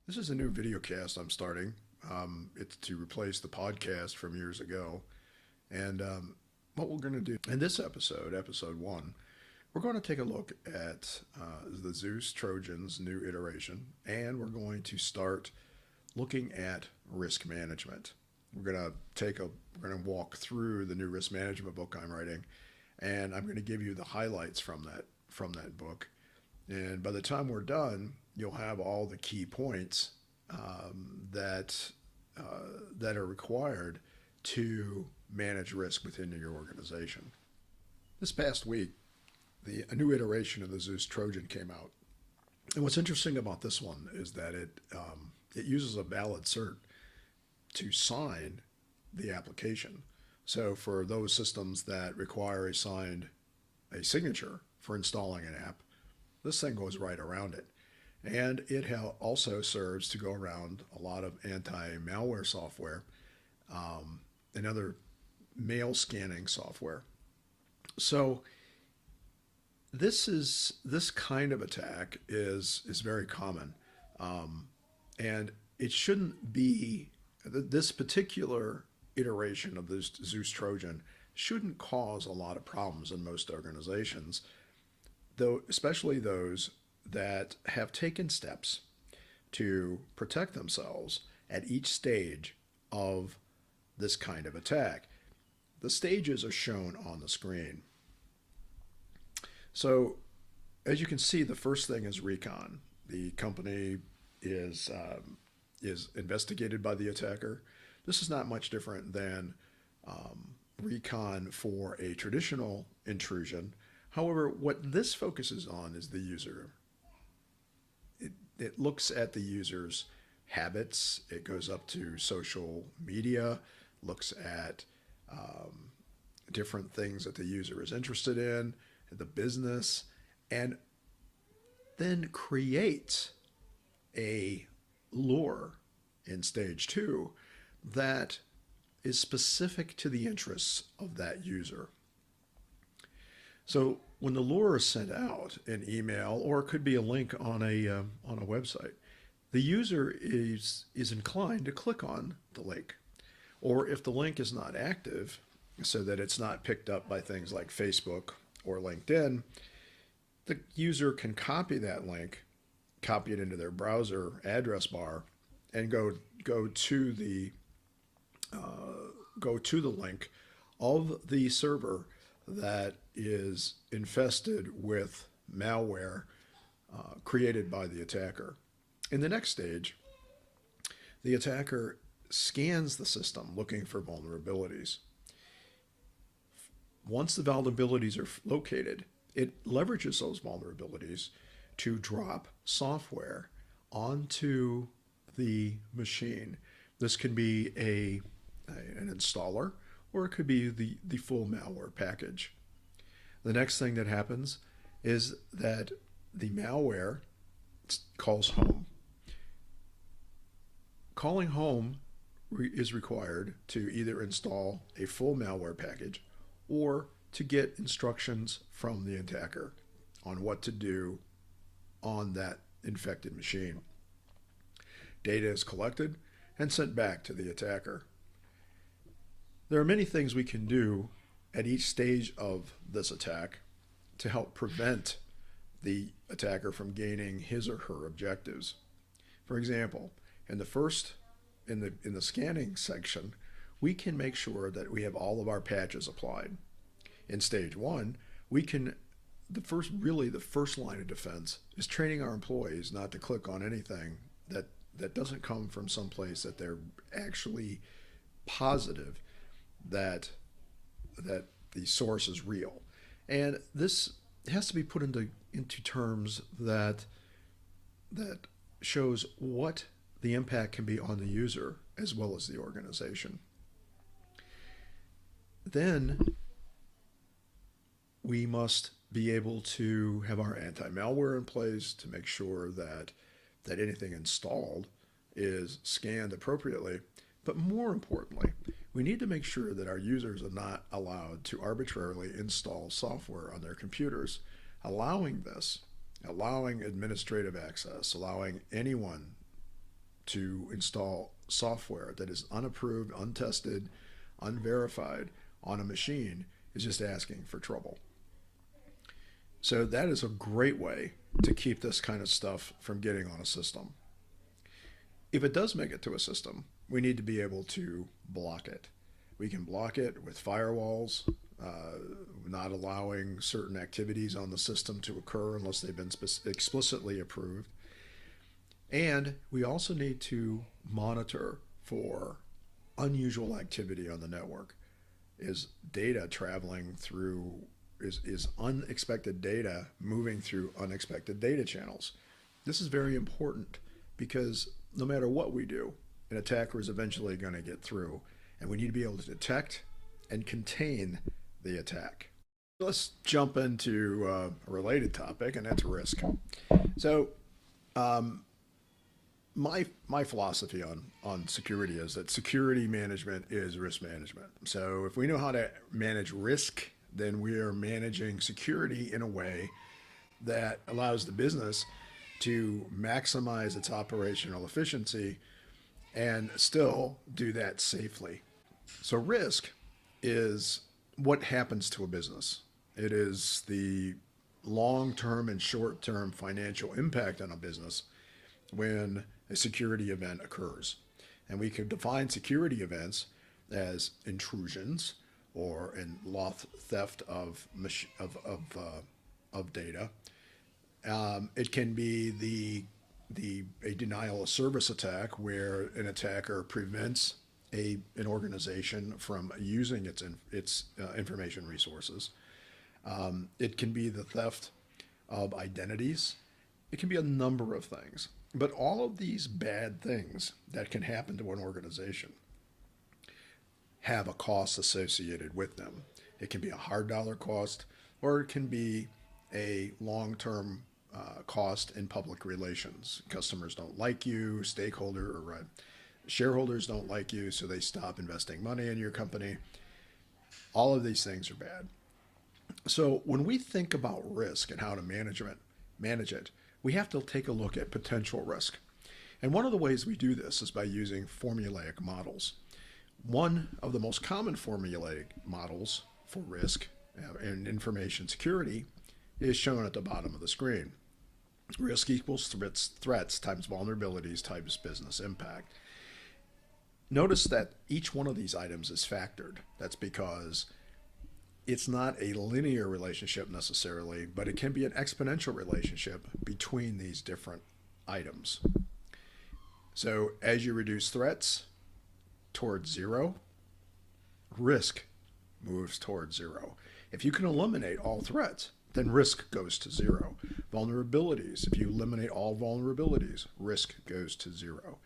This is a new video cast I'm starting. It's to replace the podcast from years ago. And what we're going to do in this episode, episode one, we're going to take a look at the Zeus Trojan's new iteration, and we're going to start looking at risk management. We're going to walk through the new risk management book I'm writing, and I'm going to give you the highlights from that book. And by the time we're done, you'll have all the key points that that are required to manage risk within your organization. This past week, a new iteration of the Zeus Trojan came out, and what's interesting about this one is that it uses a valid cert to sign the application. So for those systems that require a signature for installing an app, this thing goes right around it. And it also serves to go around a lot of anti-malware software and other mail scanning software. So this kind of attack is very common, and it shouldn't be. This particular iteration of this Zeus Trojan shouldn't cause a lot of problems in most organizations, though, especially those that have taken steps to protect themselves at each stage of this kind of attack. The stages are shown on the screen. So, as you can see, the first thing is recon. The company is investigated by the attacker. This is not much different than recon for a traditional intrusion. However, what this focuses on is the user. It looks at the user's habits. It goes up to social media, looks at different things that the user is interested in, the business, and then creates a lure in stage two that is specific to the interests of that user. So when the lure is sent out in email, or it could be a link on a website, the user is inclined to click on the link. Or if the link is not active, so that it's not picked up by things like Facebook or LinkedIn, the user can copy that link, copy it into their browser address bar, and go to the link of the server that is infested with malware created by the attacker. In the next stage, the attacker scans the system looking for vulnerabilities. Once the vulnerabilities are located, it leverages those vulnerabilities to drop software onto the machine. This can be an installer, or it could be the full malware package. The next thing that happens is that the malware calls home. Calling home is required to either install a full malware package or to get instructions from the attacker on what to do on that infected machine. Data is collected and sent back to the attacker. There are many things we can do at each stage of this attack to help prevent the attacker from gaining his or her objectives. For example, in the scanning section, we can make sure that we have all of our patches applied. In stage one, the first line of defense is training our employees not to click on anything that doesn't come from someplace that they're actually positive that the source is real. And this has to be put into terms that shows what the impact can be on the user as well as the organization. Then we must be able to have our anti-malware in place to make sure that anything installed is scanned appropriately. But more importantly, we need to make sure that our users are not allowed to arbitrarily install software on their computers. Allowing administrative access, allowing anyone to install software that is unapproved, untested, unverified on a machine is just asking for trouble. So that is a great way to keep this kind of stuff from getting on a system. If it does make it to a system, we need to be able to block it. We can block it with firewalls, not allowing certain activities on the system to occur unless they've been explicitly approved. And we also need to monitor for unusual activity on the network. Is data traveling through, is unexpected data moving through unexpected data channels? This is very important because no matter what we do, an attacker is eventually going to get through, and we need to be able to detect and contain the attack. Let's jump into a related topic, and that's risk. So my philosophy on security is that security management is risk management. So if we know how to manage risk, then we are managing security in a way that allows the business to maximize its operational efficiency and still do that safely. So risk is what happens to a business. It is the long-term and short-term financial impact on a business when a security event occurs. And we can define security events as intrusions or in loss theft of data. It can be a denial of service attack where an attacker prevents an organization from using its information resources. It can be the theft of identities. It can be a number of things. But all of these bad things that can happen to an organization have a cost associated with them. It can be a hard dollar cost, or it can be a long-term cost in public relations. Customers don't like you, shareholders don't like you, so they stop investing money in your company. All of these things are bad. So when we think about risk and how to manage it, we have to take a look at potential risk. And one of the ways we do this is by using formulaic models. One of the most common formulaic models for risk and information security is shown at the bottom of the screen. Risk equals threats times vulnerabilities times business impact. Notice that each one of these items is factored. That's because it's not a linear relationship necessarily, but it can be an exponential relationship between these different items. So as you reduce threats towards zero, risk moves towards zero. If you can eliminate all threats, then risk goes to zero. Vulnerabilities, if you eliminate all vulnerabilities, risk goes to zero.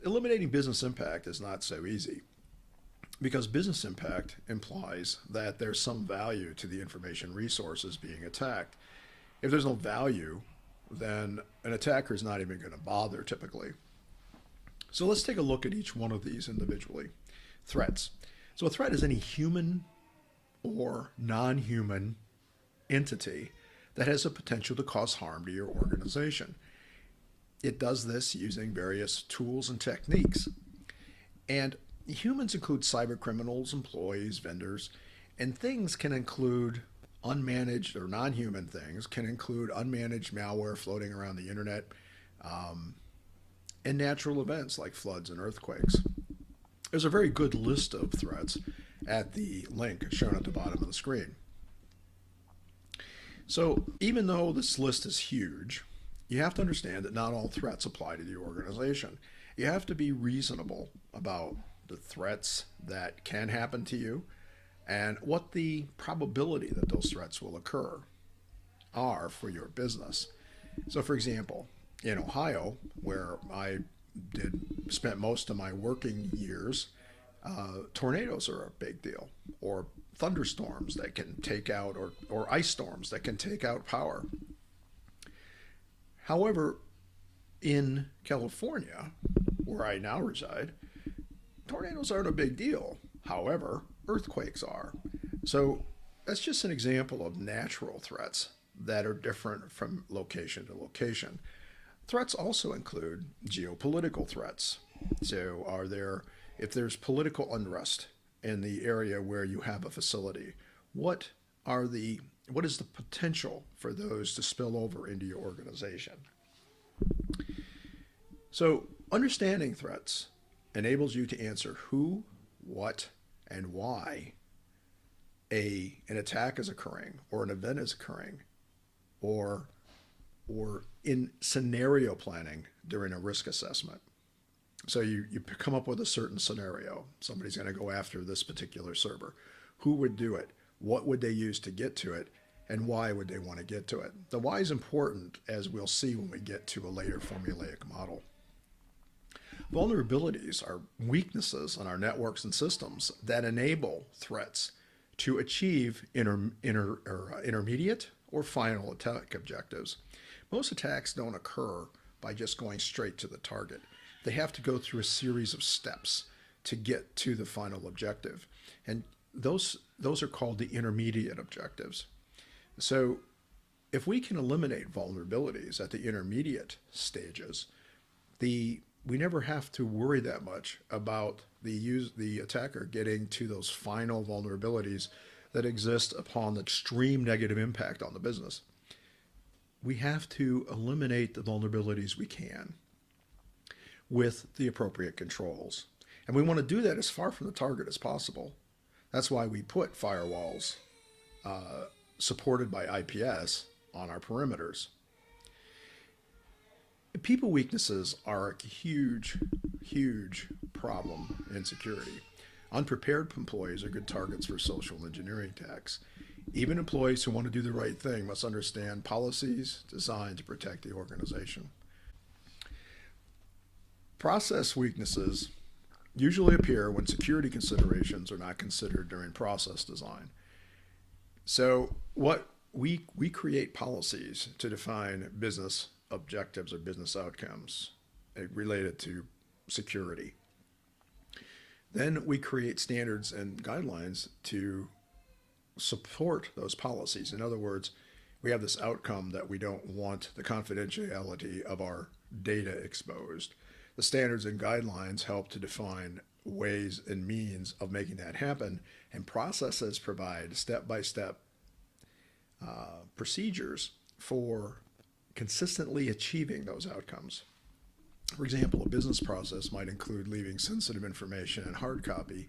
Eliminating business impact is not so easy, because business impact implies that there's some value to the information resources being attacked. If there's no value, then an attacker is not even going to bother typically. So let's take a look at each one of these individually. Threats. So a threat is any human or non-human entity that has a potential to cause harm to your organization. It does this using various tools and techniques. And humans include cyber criminals, employees, vendors, and things can include unmanaged or non-human things, can include unmanaged malware floating around the internet, and natural events like floods and earthquakes. There's a very good list of threats at the link shown at the bottom of the screen. So even though this list is huge, you have to understand that not all threats apply to the organization. You have to be reasonable about the threats that can happen to you and what the probability that those threats will occur are for your business. So for example, in Ohio, where I spent most of my working years, tornadoes are a big deal, or thunderstorms that can take out, or ice storms that can take out power. However, in California, where I now reside, tornadoes aren't a big deal. However, earthquakes are. So that's just an example of natural threats that are different from location to location. Threats also include geopolitical threats. So, if there's political unrest in the area where you have a facility, what what is the potential for those to spill over into your organization? So, understanding threats enables you to answer who, what, and why an attack is occurring, or an event is occurring, or in scenario planning during a risk assessment. So you come up with a certain scenario. Somebody's going to go after this particular server. Who would do it? What would they use to get to it? And why would they want to get to it? The why is important, as we'll see when we get to a later formulaic model. Vulnerabilities are weaknesses in our networks and systems that enable threats to achieve intermediate or final attack objectives. Most attacks don't occur by just going straight to the target. They have to go through a series of steps to get to the final objective. And those are called the intermediate objectives. So if we can eliminate vulnerabilities at the intermediate stages, we never have to worry that much about the attacker getting to those final vulnerabilities that exist upon the extreme negative impact on the business. We have to eliminate the vulnerabilities we can with the appropriate controls. And we want to do that as far from the target as possible. That's why we put firewalls supported by IPS on our perimeters. People weaknesses are a huge, huge problem in security. Unprepared employees are good targets for social engineering attacks. Even employees who want to do the right thing must understand policies designed to protect the organization. Process weaknesses usually appear when security considerations are not considered during process design. So we create policies to define business objectives or business outcomes related to security. Then we create standards and guidelines to support those policies. In other words, we have this outcome that we don't want the confidentiality of our data exposed. The standards and guidelines help to define ways and means of making that happen, and processes provide step-by-step procedures for consistently achieving those outcomes. For example, a business process might include leaving sensitive information in hard copy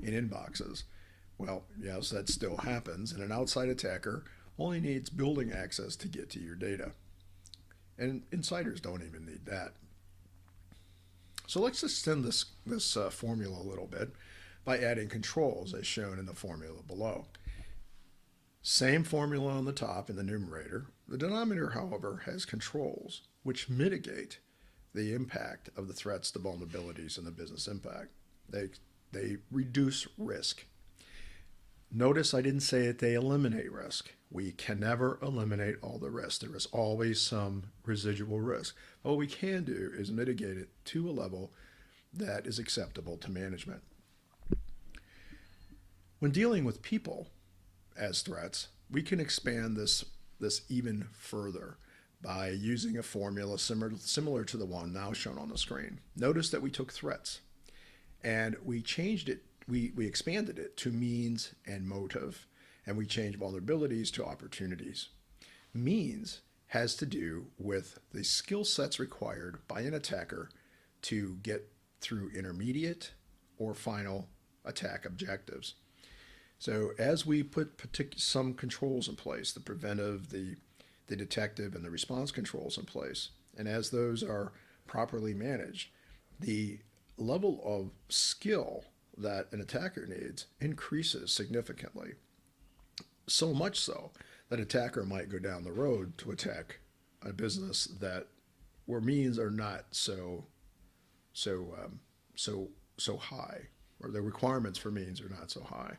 in inboxes. Well, yes, that still happens, and an outside attacker only needs building access to get to your data. And insiders don't even need that. So let's extend this formula a little bit by adding controls as shown in the formula below. Same formula on the top in the numerator. The denominator, however, has controls which mitigate the impact of the threats to vulnerabilities and the business impact. They reduce risk. Notice I didn't say that they eliminate risk. We can never eliminate all the risk. There is always some residual risk. What we can do is mitigate it to a level that is acceptable to management. When dealing with people as threats, we can expand this even further by using a formula similar to the one now shown on the screen. Notice that we took threats and we changed it. We expanded it to means and motive, and we changed vulnerabilities to opportunities. Means has to do with the skill sets required by an attacker to get through intermediate or final attack objectives. So as we put some controls in place, the preventive, the detective, and the response controls in place, and as those are properly managed, the level of skill that an attacker needs increases significantly. So much so that an attacker might go down the road to attack a business where means are not so high, or the requirements for means are not so high.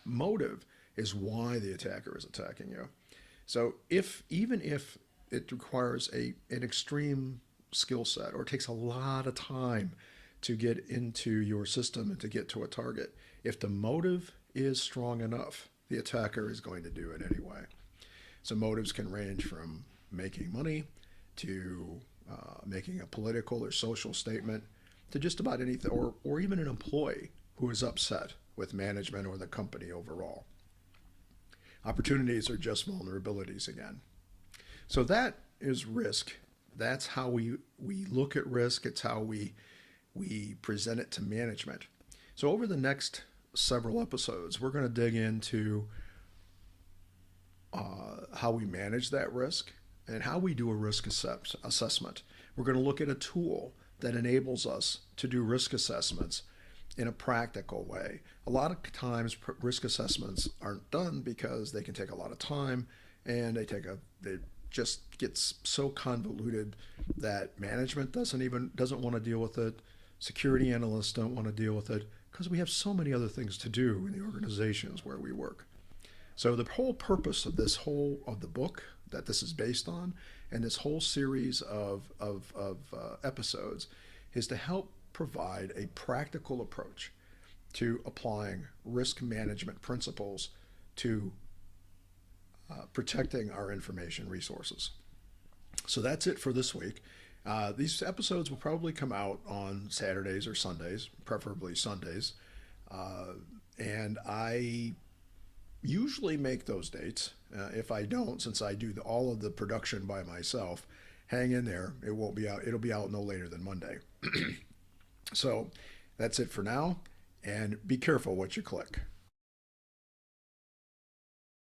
Motive is why the attacker is attacking you. So even if it requires an extreme skill set, or it takes a lot of time to get into your system and to get to a target, if the motive is strong enough, the attacker is going to do it anyway. So motives can range from making money to making a political or social statement, to just about anything, or even an employee who is upset with management or the company overall. Opportunities are just vulnerabilities again. So that is risk. That's how we look at risk. It's how we present it to management. So over the next several episodes, we're going to dig into how we manage that risk and how we do a risk assessment. We're going to look at a tool that enables us to do risk assessments in a practical way. A lot of times risk assessments aren't done because they can take a lot of time, and they just gets so convoluted that management doesn't want to deal with it. Security analysts don't want to deal with it because we have so many other things to do in the organizations where we work. So the whole purpose of the book that this is based on, and this whole series of episodes, is to help provide a practical approach to applying risk management principles to protecting our information resources. So that's it for this week. These episodes will probably come out on Saturdays or Sundays, preferably Sundays. And I usually make those dates. If I don't, since I do all of the production by myself, hang in there. It won't be out. It'll be out no later than Monday. So that's it for now. And be careful what you click.